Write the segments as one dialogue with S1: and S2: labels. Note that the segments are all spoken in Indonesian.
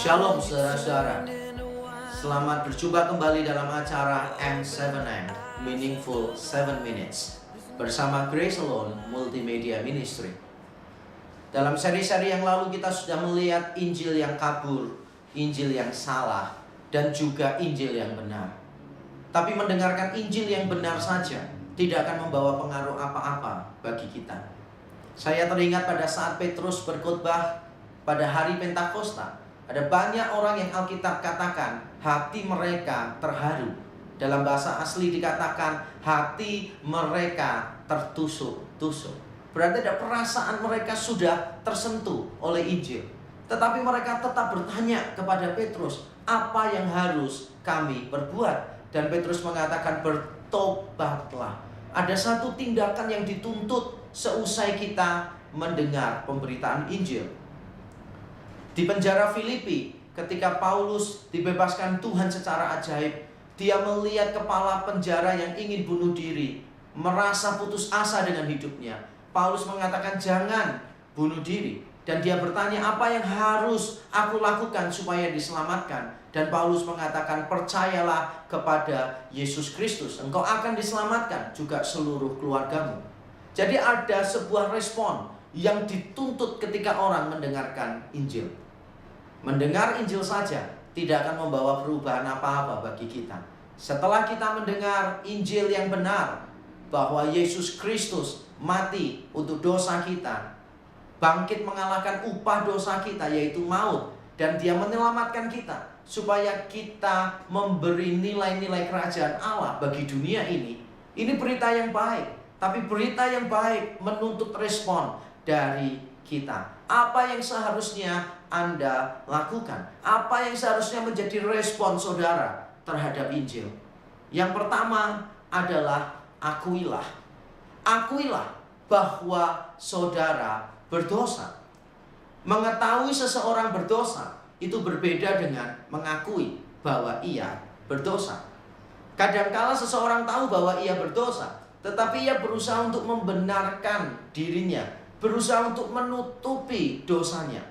S1: Shalom saudara-saudara. Selamat berjumpa kembali dalam acara M7M Meaningful 7 Minutes bersama Grace Alone Multimedia Ministry. Dalam seri-seri yang lalu kita sudah melihat Injil yang kabur, Injil yang salah, dan juga Injil yang benar. Tapi mendengarkan Injil yang benar saja tidak akan membawa pengaruh apa-apa bagi kita. Saya teringat pada saat Petrus berkhotbah pada hari Pentakosta. Ada banyak orang yang Alkitab katakan hati mereka terharu. Dalam bahasa asli dikatakan hati mereka tertusuk-tusuk. Berarti ada perasaan mereka sudah tersentuh oleh Injil. Tetapi mereka tetap bertanya kepada Petrus, apa yang harus kami perbuat? Dan Petrus mengatakan bertobatlah. Ada satu tindakan yang dituntut seusai kita mendengar pemberitaan Injil. Di penjara Filipi, ketika Paulus dibebaskan Tuhan secara ajaib, dia melihat kepala penjara yang ingin bunuh diri, merasa putus asa dengan hidupnya. Paulus mengatakan jangan bunuh diri. Dan dia bertanya, apa yang harus aku lakukan supaya diselamatkan? Dan Paulus mengatakan, percayalah kepada Yesus Kristus, engkau akan diselamatkan, juga seluruh keluargamu. Jadi ada sebuah respon yang dituntut ketika orang mendengarkan Injil. Mendengar Injil saja tidak akan membawa perubahan apa-apa bagi kita. Setelah kita mendengar Injil yang benar, bahwa Yesus Kristus mati untuk dosa kita, bangkit mengalahkan upah dosa kita yaitu maut, dan dia menyelamatkan kita supaya kita memberi nilai-nilai kerajaan Allah bagi dunia ini. Ini berita yang baik, tapi berita yang baik menuntut respon dari kita. Apa yang seharusnya Anda lakukan? Apa yang seharusnya menjadi respon saudara terhadap Injil? Yang pertama adalah akuilah. Akuilah bahwa saudara berdosa. Mengetahui seseorang berdosa itu berbeda dengan mengakui bahwa ia berdosa. Kadangkala seseorang tahu bahwa ia berdosa, tetapi ia berusaha untuk membenarkan dirinya, berusaha untuk menutupi dosanya.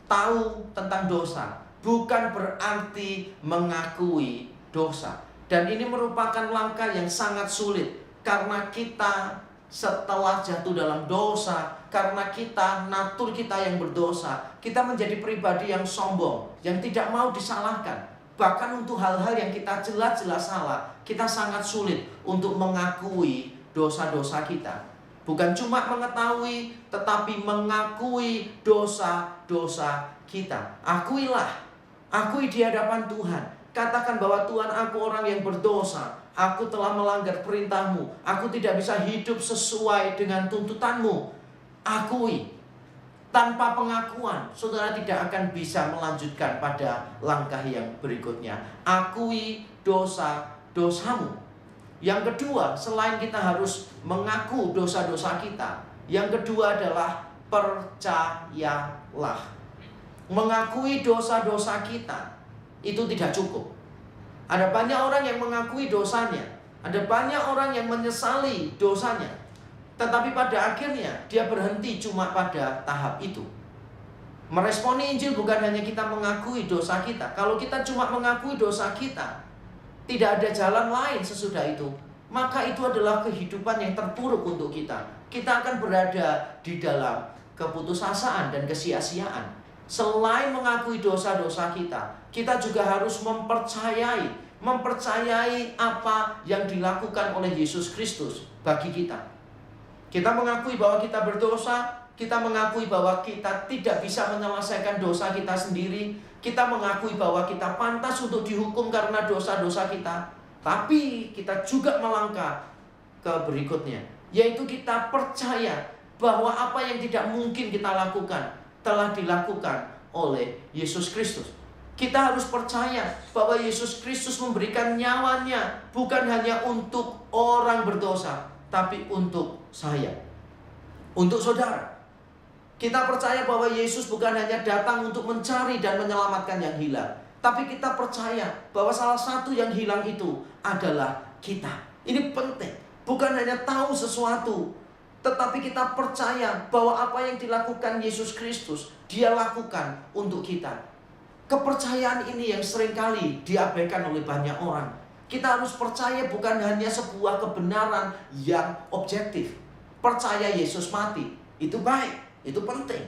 S1: Tahu tentang dosa bukan berarti mengakui dosa. Dan ini merupakan langkah yang sangat sulit, karena kita setelah jatuh dalam dosa, karena kita natur kita yang berdosa, kita menjadi pribadi yang sombong, yang tidak mau disalahkan. Bahkan untuk hal-hal yang kita jelas-jelas salah, kita sangat sulit untuk mengakui dosa-dosa kita. Bukan cuma mengetahui, tetapi mengakui dosa-dosa kita. Akuilah, akui di hadapan Tuhan. Katakan bahwa Tuhan, aku orang yang berdosa. Aku telah melanggar perintah-Mu. Aku tidak bisa hidup sesuai dengan tuntutan-Mu. Akui. Tanpa pengakuan, saudara tidak akan bisa melanjutkan pada langkah yang berikutnya. Akui dosa-dosamu. Yang kedua, selain kita harus mengaku dosa-dosa kita, yang kedua adalah percayalah. Mengakui dosa-dosa kita itu tidak cukup. Ada banyak orang yang mengakui dosanya, ada banyak orang yang menyesali dosanya, tetapi pada akhirnya dia berhenti cuma pada tahap itu. Meresponi Injil bukan hanya kita mengakui dosa kita. Kalau kita cuma mengakui dosa kita, tidak ada jalan lain sesudah itu, maka itu adalah kehidupan yang terpuruk untuk kita. Kita akan berada di dalam keputusasaan dan kesia-siaan. Selain mengakui dosa-dosa kita, kita juga harus mempercayai apa yang dilakukan oleh Yesus Kristus bagi kita. Kita mengakui bahwa kita berdosa, kita mengakui bahwa kita tidak bisa menyelesaikan dosa kita sendiri. Kita mengakui bahwa kita pantas untuk dihukum karena dosa-dosa kita. Tapi kita juga melangkah ke berikutnya, yaitu kita percaya bahwa apa yang tidak mungkin kita lakukan telah dilakukan oleh Yesus Kristus. Kita harus percaya bahwa Yesus Kristus memberikan nyawanya bukan hanya untuk orang berdosa, tapi untuk saya, untuk saudara. Kita percaya bahwa Yesus bukan hanya datang untuk mencari dan menyelamatkan yang hilang, tapi kita percaya bahwa salah satu yang hilang itu adalah kita. Ini penting. Bukan hanya tahu sesuatu, tetapi kita percaya bahwa apa yang dilakukan Yesus Kristus, Dia lakukan untuk kita. Kepercayaan ini yang seringkali diabaikan oleh banyak orang. Kita harus percaya bukan hanya sebuah kebenaran yang objektif. Percaya Yesus mati, itu baik, itu penting.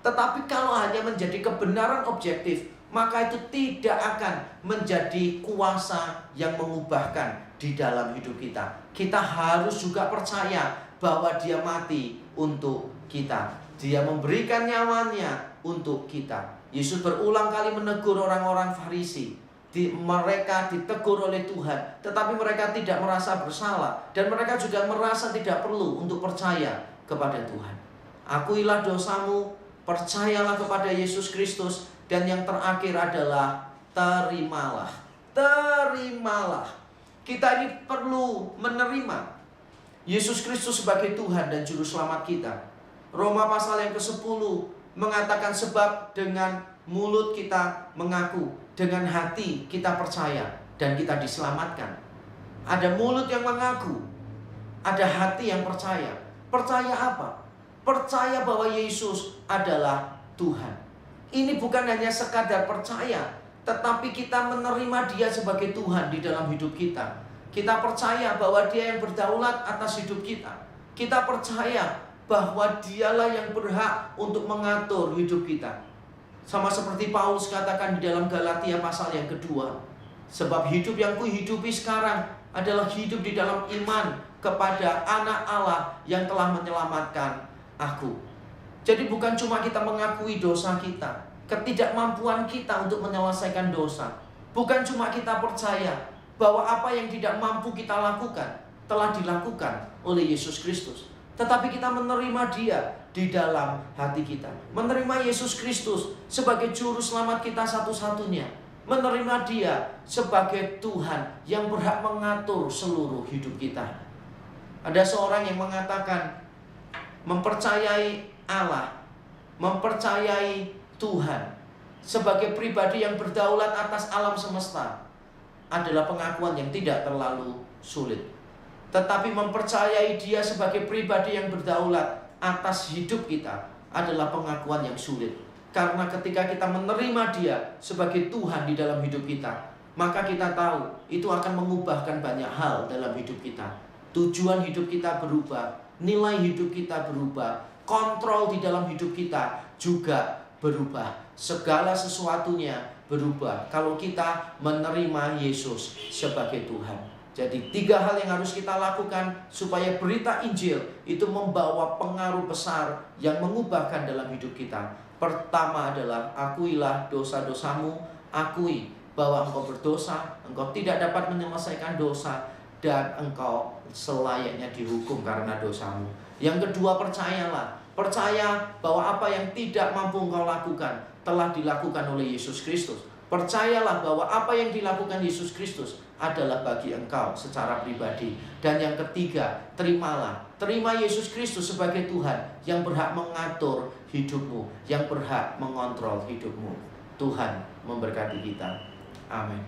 S1: Tetapi kalau hanya menjadi kebenaran objektif, maka itu tidak akan menjadi kuasa yang mengubahkan di dalam hidup kita. Kita harus juga percaya bahwa Dia mati untuk kita. Dia memberikan nyawanya untuk kita. Yesus berulang kali menegur orang-orang Farisi. Mereka ditegur oleh Tuhan, tetapi mereka tidak merasa bersalah, dan mereka juga merasa tidak perlu untuk percaya kepada Tuhan. Akuilah dosamu, percayalah kepada Yesus Kristus, dan yang terakhir adalah terimalah. Terimalah. Kita ini perlu menerima Yesus Kristus sebagai Tuhan dan Juru Selamat kita. Roma pasal yang ke-10 mengatakan, sebab dengan mulut kita mengaku, dengan hati kita percaya, dan kita diselamatkan. Ada mulut yang mengaku, ada hati yang percaya. Percaya apa? Percaya bahwa Yesus adalah Tuhan. Ini bukan hanya sekadar percaya, tetapi kita menerima Dia sebagai Tuhan di dalam hidup kita. Kita percaya bahwa Dia yang berdaulat atas hidup kita. Kita percaya bahwa Dialah yang berhak untuk mengatur hidup kita. Sama seperti Paulus katakan di dalam Galatia pasal yang kedua, sebab hidup yang kuhidupi sekarang adalah hidup di dalam iman kepada Anak Allah yang telah menyelamatkan aku. Jadi bukan cuma kita mengakui dosa kita, ketidakmampuan kita untuk menyelesaikan dosa. Bukan cuma kita percaya bahwa apa yang tidak mampu kita lakukan telah dilakukan oleh Yesus Kristus, tetapi kita menerima Dia di dalam hati kita. Menerima Yesus Kristus sebagai Juru Selamat kita satu-satunya. Menerima Dia sebagai Tuhan yang berhak mengatur seluruh hidup kita. Ada seorang yang mengatakan, mempercayai Allah, mempercayai Tuhan sebagai pribadi yang berdaulat atas alam semesta adalah pengakuan yang tidak terlalu sulit. Tetapi mempercayai Dia sebagai pribadi yang berdaulat atas hidup kita adalah pengakuan yang sulit. Karena ketika kita menerima Dia sebagai Tuhan di dalam hidup kita, maka kita tahu itu akan mengubahkan banyak hal dalam hidup kita. Tujuan hidup kita berubah, nilai hidup kita berubah, kontrol di dalam hidup kita juga berubah. Segala sesuatunya berubah kalau kita menerima Yesus sebagai Tuhan. Jadi 3 hal yang harus kita lakukan supaya berita Injil itu membawa pengaruh besar yang mengubahkan dalam hidup kita. Pertama adalah akuilah dosa-dosamu, akui bahwa engkau berdosa, engkau tidak dapat menyelesaikan dosa, dan engkau selayaknya dihukum karena dosamu. Yang kedua, percayalah. Percaya bahwa apa yang tidak mampu engkau lakukan telah dilakukan oleh Yesus Kristus. Percayalah bahwa apa yang dilakukan Yesus Kristus adalah bagi engkau secara pribadi. Dan yang ketiga, terimalah. Terima Yesus Kristus sebagai Tuhan yang berhak mengatur hidupmu, yang berhak mengontrol hidupmu. Tuhan memberkati kita. Amin.